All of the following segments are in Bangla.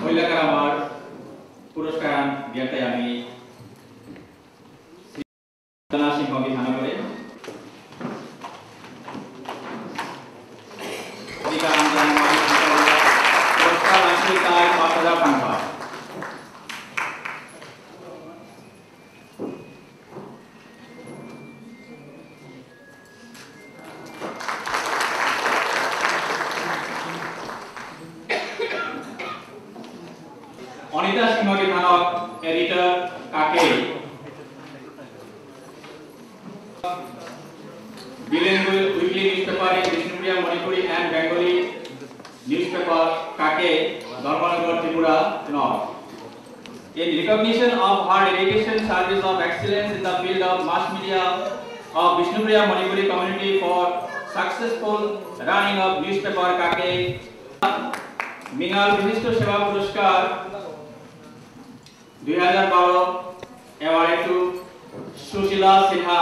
মহিলাকার আমার পুরস্কার জ্ঞাতে আমি সিংহকে ধান করে পুরস্কার রাশি তাই ৫,০০০ টাকা। অনিতা সিংহকে ধানক এডিটর কাকে bilingual weekly newspaper in Vishnupriya Manipuri and Bengali newspaper Kake Dharmanagar Tripura North. In recognition of her dedication service of excellence in the field of mass media of Vishnupriya Manipuri community for successful running of newspaper Kake Mingal Vishishto Seva Puruskar 2012 awarded to Sushila Sinha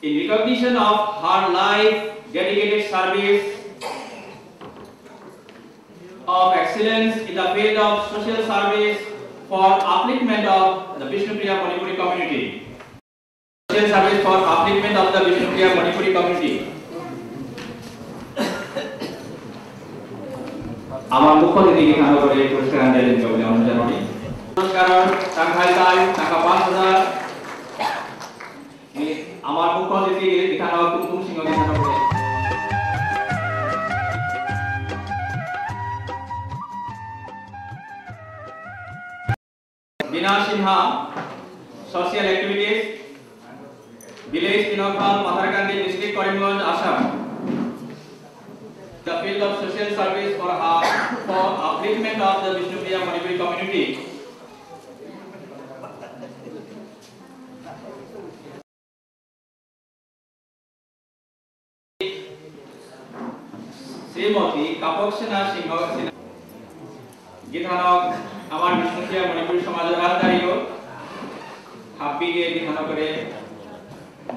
in recognition of her life dedicated service of excellence in the field of social service for upliftment of the Vishnupriya Manipuri community. Social service for upliftment of the Vishnupriya Manipuri community. আমার মুখ্য অতিথিকে ধান করে পুরস্কার দিলেন বলে অনুযায়ী পুরস্কার টাকা ৫,০০০ আমার মুখ্য অতিথি এখানে কুমকুম সিংহ এখানে করে Bina Sinha social activities village Tinkhal Patharkandi district Karimganj Assam the field of social service for upliftment of the Vishnupriya Manipuri community. Shrimati Kapaksena Singha গীতানক আমার বিষ্ণুপ্রিয়া মণিপুরী সমাজের রাজধানীও হাব্বিগে গীতানক করে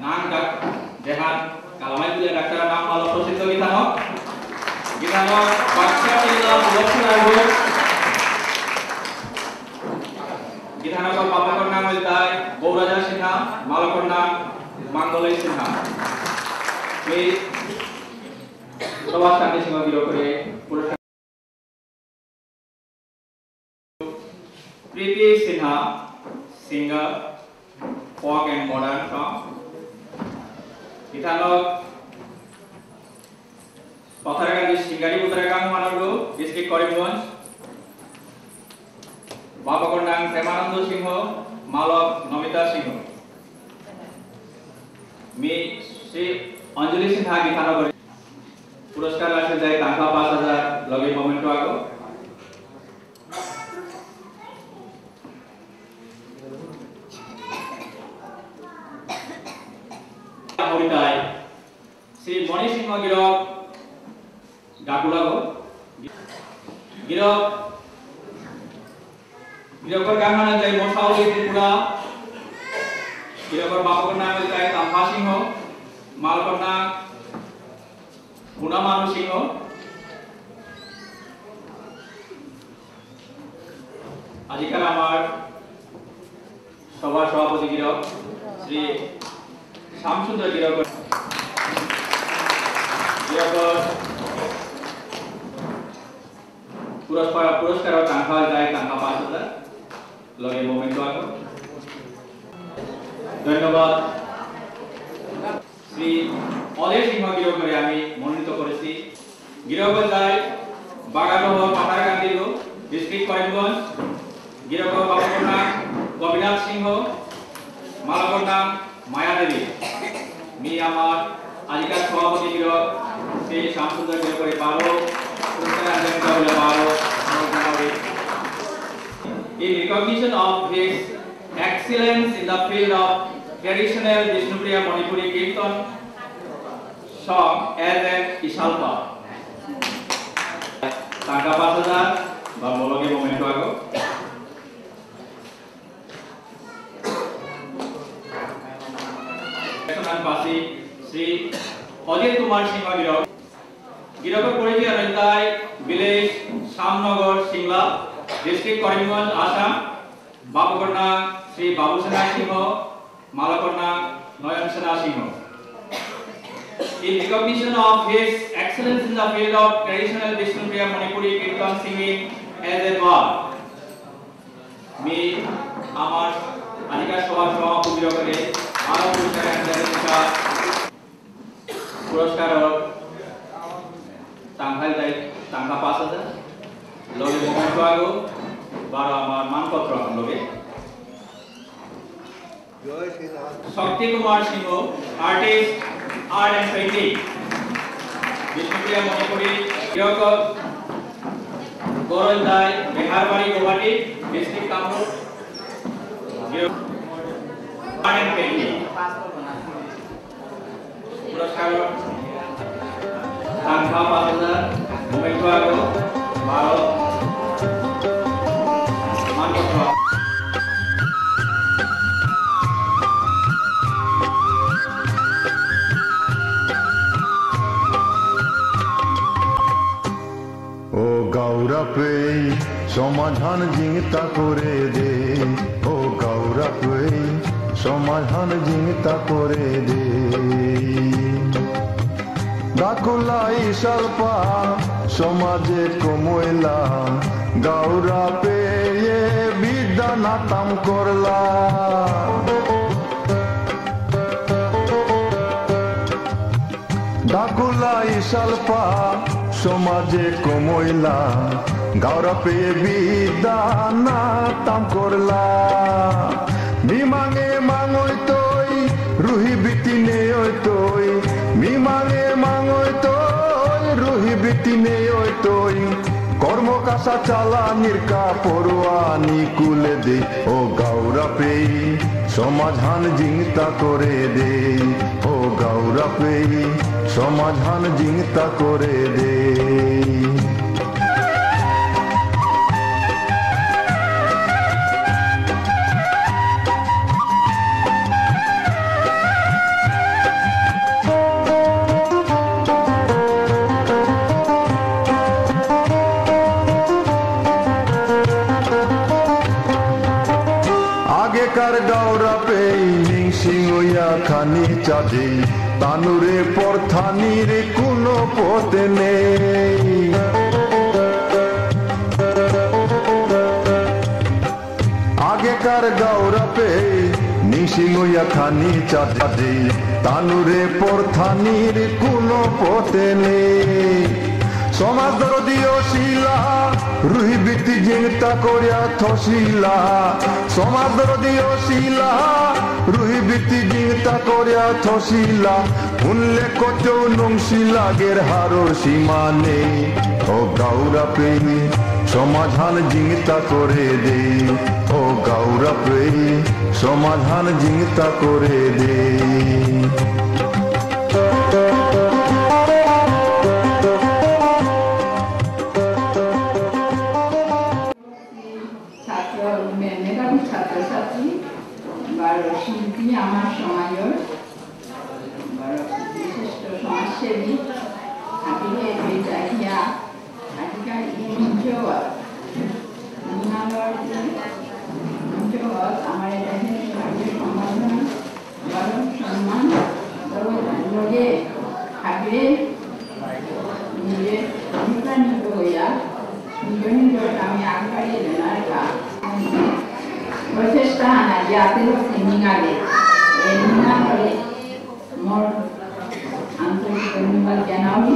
নাম ডাক দেহান কালামাইগুলা ডাক্তার নাম ভালো প্রসিদ্ধ গীতানক বাক্সা জেলা লক্ষ্মীরাজপুর গীতানক বাবাকর নাম হইতায় বৌরাজা সিনহা মালকর নাম মাঙ্গলাই সিনহা এই প্রবাস কান্তি সিংহ বিরো করে পুরস্কার Priti Sinha singer folk and modern song গীতানক পাথারকান্দি সিঙ্গারি উত্তরাগাং মানগো ডিস্ট্রিক্ট করিমগঞ্জ বাবাকর নাম প্রেমানন্দ সিংহ মালক নমিতা সিংহ মি শ্রী অঞ্জলি সিনহা গীতানক পুরস্কার রাশি যায় টাকা ৫,০০০ লগে মোমেন্টো আগো হরিতাই শ্রী মণি সিংহ গিরক ডাকুলাগো গিরকর গাঙ্গানা যায় মশাউলি ত্রিপুরা গিরকর বাপকর নাম যায় তাম্পা সিংহ মালকর নাম গুণামানু সিংহ আজিকাল আমার সভার সভাপতি গিরক শ্রী শ্যামসুন্দর গিরকর পুরস্কার টাকা যায় টাকা ৫,০০০ লগে মোমেন্টো আগো ধন্যবাদ শ্রী অলের সিংহ গিরকরে আমি মনোনীত করেছি গিরকর যায় বাগানহ পাথারকান্দি ডিস্ট্রিক্ট করিমগঞ্জ গিরকর বাবুর নাম গোবিনাথ সিংহ মালকর নাম মায়াদেবী মি আমার আজিকাল সভাপতি গিরক শ্রী শ্যামসুন্দর গিরকরে ১২ পুরস্কার দেন বলে ১২ in recognition of his excellence in the field of traditional Vishnupriya Manipuri Kirtan song as an Ishalpa. টাকা ৫,০০০ বা মলগে মোমেন্টো আগো সম্মানবাসী শ্রী অজিত কুমার সিংহ গিরক গিরকের পরিচয় রঞ্জাই ভিলেজ শ্যামনগর সিংলা ডিস্ট্রিক্ট করিমগঞ্জ আসাম বাবুকন্যা শ্রী বাবুসেনা সিংহ মালাকন্যা নয়ন সেনা সিংহ In recognition of his excellence in the field of traditional Vishnupriya Manipuri Kirtan singing as a god, me আমার আধিকার সভা সভাপতি করে আরো পুরস্কার তাংখাই দাই তাংখা 5000 লগে মোমেন্ট আগো 12 আমার মানপত্র লগে Shakti Kumar Singha artist art and painting Vishnupriya Manipuri गृहक गौरव दाय Biharbari Guwahati district Kamrup art and painting पुरस्कार तांखा 5000 मोमेंटो आगो 12 मानपत्र গৌরবে সমাধান জিংতা করে দে ও গৌরবে সমাধান জিংতা করে দে ডাকুলাই স্বল্পা সমাজে কমইলা গৌরবে বিদ্যা নাতাম করলা ডাকুলাই স্বল্পা সমাজে কমইলা গৌরবে বিদ্যা নাতাম করলা মিমাঙে মাঙই তৈ রুহি বিতি নেই তৈ মিমাঙে মাঙই তৈ রুহি বিতি নেই তৈ কর্মকাশা চালা নির্কা পড়ুয়ানি কুলে দে ও গৌরবে সমাধান জিংতা করে দে ও গৌরবে সমাধান জিংতা করে দে আগেকার গৌরবে নিংসিংয়া খানি চাঁদে তানুরে পরথানির কোনো পথে নেই আগেকার গৌরবে নিংসিংয়া খানি চাঁদে তানুরে পরথানির কোনো পথে নেই সমাজ দরদিও শিলা রুহি বিতি জিংতা করিয়া থসিলা সমাজ দরদিও শিলা রুহি বিতি জিংতা করিয়া থসিলা উনলে কত নংশিলা গের হারোর সীমা নেই ও গৌরবে সমাধান জিংতা করে দে ও গৌরবে সমাধান জিংতা করে দে ছাত্রছাত্রী শিল্পী আমার সমাজের বিশিষ্ট সমাজসেবী আজকে বেজাহিয়া আজকাল আমার সম্বোধনা গরম সম্মান লগে থাকলে নিজের অনুপ্রাণিত হইয়া নিজ নিজ আমি আগবাড়িয়ে দেওয়ার কাজ প্রচেষ্টা আনা জাতির সিমিঙালে এমনা করে মোর আন্তরিক ধন্যবাদ জানাবি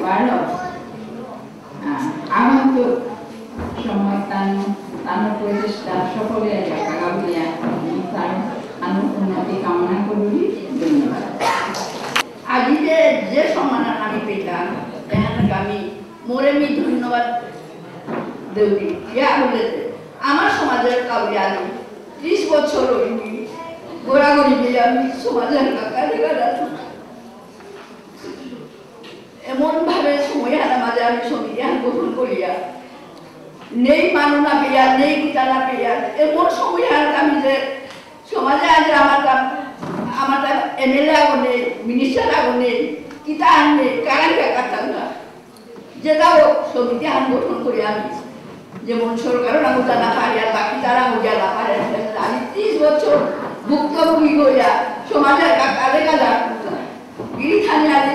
বাড় আগন্তুক সময় তানোর প্রচেষ্টা সকলে জায়গা বলিয়া তার উন্নতি কামনা করি ধন্যবাদ আজি যে সম্মান আমি পেলাম এখানে আমি মোরে মি ধন্যবাদ দেউরি ইয়া বলে আমার সমাজের কাউকে আনি 30 বছর হইনি গোড়াগড়ি দিয়ে আমি সমাজের কাকারে কাটা এমন ভাবে সময় হারা মাঝে আমি সমিতি গ্রহণ করিয়া নেই মানু না পেয়া নেই পিতা না পেয়া এমন সময় হার আমি যে সমাজে আজ আমার এমএলএ আগনে মিনিস্টার আগনে কিতা আনলে কারণ কাটা না যেটাও সমিতি আন গঠন করি আমি যেমন সরকারের আমুজা না পারি আর বাকি তারা আমুজা না পারে আমি 30 বছর ভুক্তভোগী করিয়া সমাজের কালে কাজা গিরি থানি আলি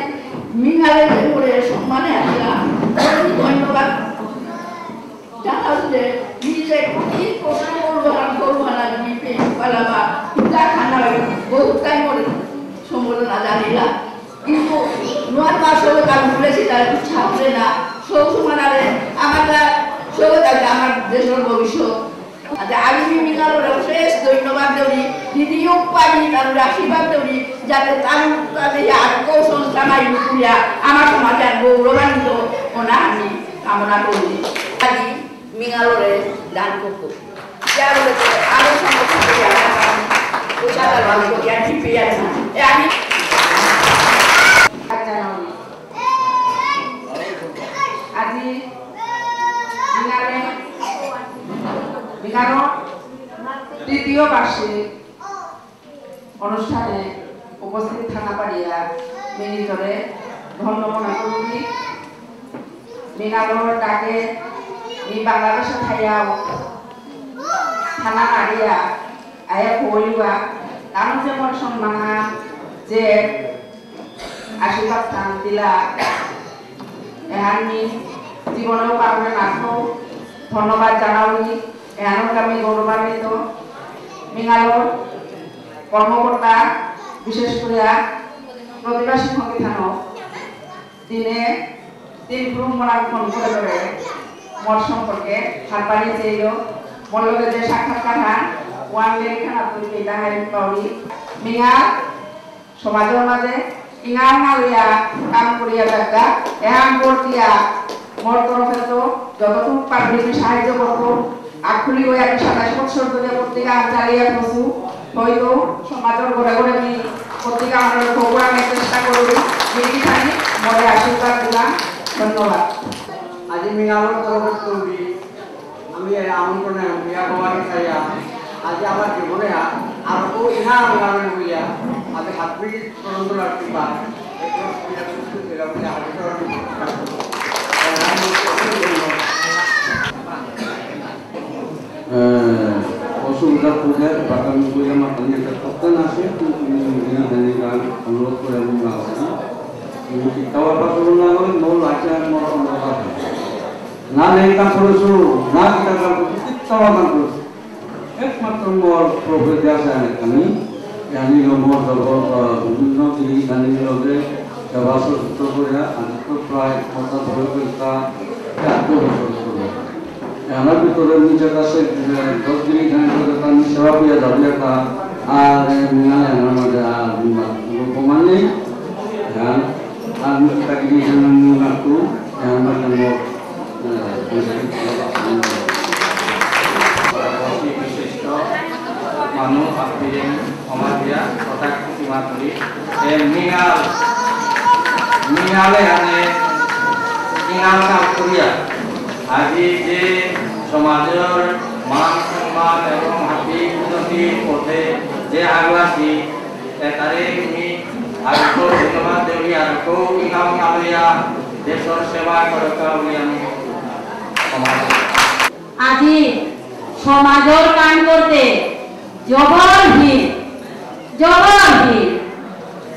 মিনালে করে সম্মানে আসলাম ধন্যবাদ জানাও যে নিজে কি প্রশ্ন করবো না বিপে পালাবা যা খানা বহুত টাইম করে সম্বোধনা জানিলা কিন্তু নোয়ার মাস হলো কারণ বলেছি তার ছাত্রে না সব সমানারে আমার সব আমার দেশের ভবিষ্যৎ আমি মিনার শেষ ধন্যবাদ দেবি দিদিও পারি তার আশীর্বাদ দেবি যাতে তাদের আর্থ সংস্থা নাই করিয়া আমার সমাজে গৌরবান্বিত ওনা আমি কামনা করি আদি মিনালরে দান করবো আরো সংগঠন আমি আজি মিনারো তৃতীয় বার্ষিক অনুষ্ঠানে উপস্থিত থাকা পারিয়া মিনিজরে ধন্য মনে করি মিনারোর ডাকে বাংলাদেশে থাইয়াও থানা আড়িয়া আয়া হইবা তার যেমন সম্মানা যে আশীর্বাদ স্থান দিলা এহানি জীবনেও পারবে নাথও ধন্যবাদ জানাওনি এহানোর আমি গৌরবান্বিত মিনালোর কর্মকর্তা বিশেষ করে প্রতিবাসী সংবিধান দিনে 3 গ্রুপ মনার ফোন করে মোর সম্পর্কে হাত বাড়িয়ে চাইল মোর লগে যে সাক্ষাৎকার ওয়ান লেখানা তুই দেখাই পাওনি মিয়া সমাজের মাঝে ইঙাও না লইয়া কাম করিয়া দেখা এহাম করতিয়া মোর তরফে তো যতটুকু পারবি সাহায্য করবো আখুলি হয়ে আমি 27 বছর ধরে পত্রিকা চালিয়ে বসু হয়তো সমাজের ঘরে ঘরে আমি পত্রিকা আমাদের প্রোগ্রামের চেষ্টা করবো মিনিখানি মনে আশীর্বাদ দিলাম ধন্যবাদ আজি মিনালোর তরফে করবি আমি আমন্ত্রণে মিয়া বাবাকে চাইয়া আজি আমার জীবনে আরো ইহা মিনালের বলিয়া আমি হাত মিনিট প্রবন্ধ রাখতে পারি অসুবিধা পূজা বাগান পূজা মাতানি একটা সপ্তাহ আছে অনুরোধ করে আমি আসছি খাওয়ার পাশে না হলে নো লাচার মোর অনুরোধ না নেই কাম করেছো না কিতা কাম করছো কিতাবা কাম করেছো একমাত্র মোর প্রফেট আছে আমি জানি মোর বিভিন্ন তিনি জানি লগে সেবা সূত্র করে আজকে প্রায় 8 বছর করে আমার ভিতরে নিজের কাছে 10 দিন এখানে আমি সেবা পেয়ে যাবি একটা আর আমার মাঝে আর প্রমাণ নেই আর তাকে রাখতো আমার বিশিষ্ট মানুষ আত্মীয় সমাজীয়া কথা সীমা কৰি মিনালে আনে মিনাল কাম করিয়া আজি যে সমাজের মান সম্মান এবং হাতি উন্নতির পথে যে আগুয়াছি তারে আমি আরো ধন্যবাদ দেবি আরো ইনাম কামিয়া দেশের সেবা করতে বলি আমি আজি সমাজের কাম করতে জবর ভিড়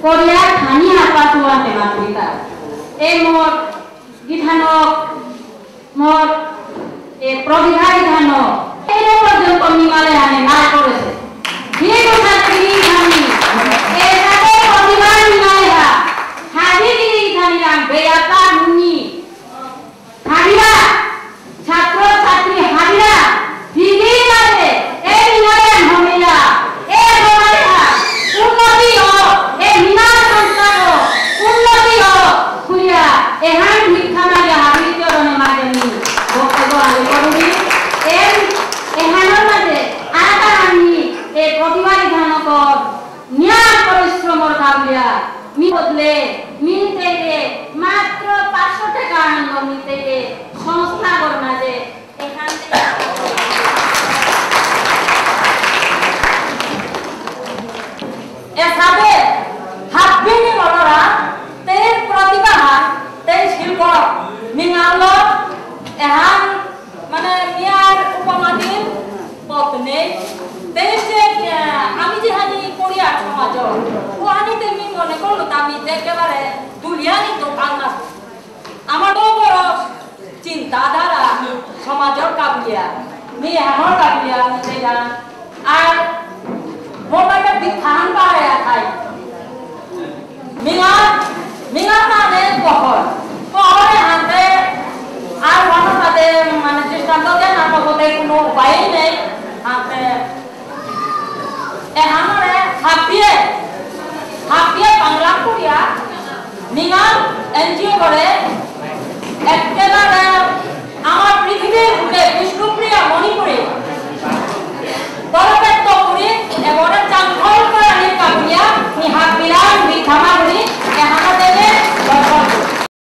করিয়া খানি আপা চোয়া সেবা করিতা এই মোর গিধানক মোর প্রবিধা গিধানক এই পর্যন্ত মিমালে আনে না করেছে যে কথা তিনি খানি এটাকে প্রতিভা মিমালে হাজি গিরি খানি রাম বেয়াতা মুনি হারিয়া ছাত্র ছাত্রী হারিয়া দিদি লাগে এই মিমালে ভূমিলা এই ভূমিলা উন্নতি ও এই মিনাল সংস্কার উন্নতি ও খুলিয়া এহান ভিক্ষানা হাবি চরণে মাঝে বক্তব্য আমি করবি এহানোর মাঝে আটা আমি এই প্রতিবাদী ধানক ন্যায় পরিশ্রমর কাবলিয়া মি বদলে মিলতে মাত্র 500 টাকা আনন্দ মিলতে সংস্থা কর মাঝে এখান থেকে এসাবে সমাজৰ কাবিয়া মি হানৰ কাবিয়া নিতেগা আর মোবাইলে বিধান পায় আই মিঙা মানে পহরে হাতে আর মানুষ হাতে মানে দৃষ্টান্ত দেন না পথে কোনো উপায় নেই হাতে এহানরে হাপিয়ে বাংলা করিয়া মিঙা এনজিও করে একেবারে আমার পৃথিবীর বুকে বিষ্ণুপ্রিয়া মণিপুরে তরপেত্ত করি এবারে চাঙ্গল করে আমি কাবিয়া নি হাত বিলান মি থামাগুড়ি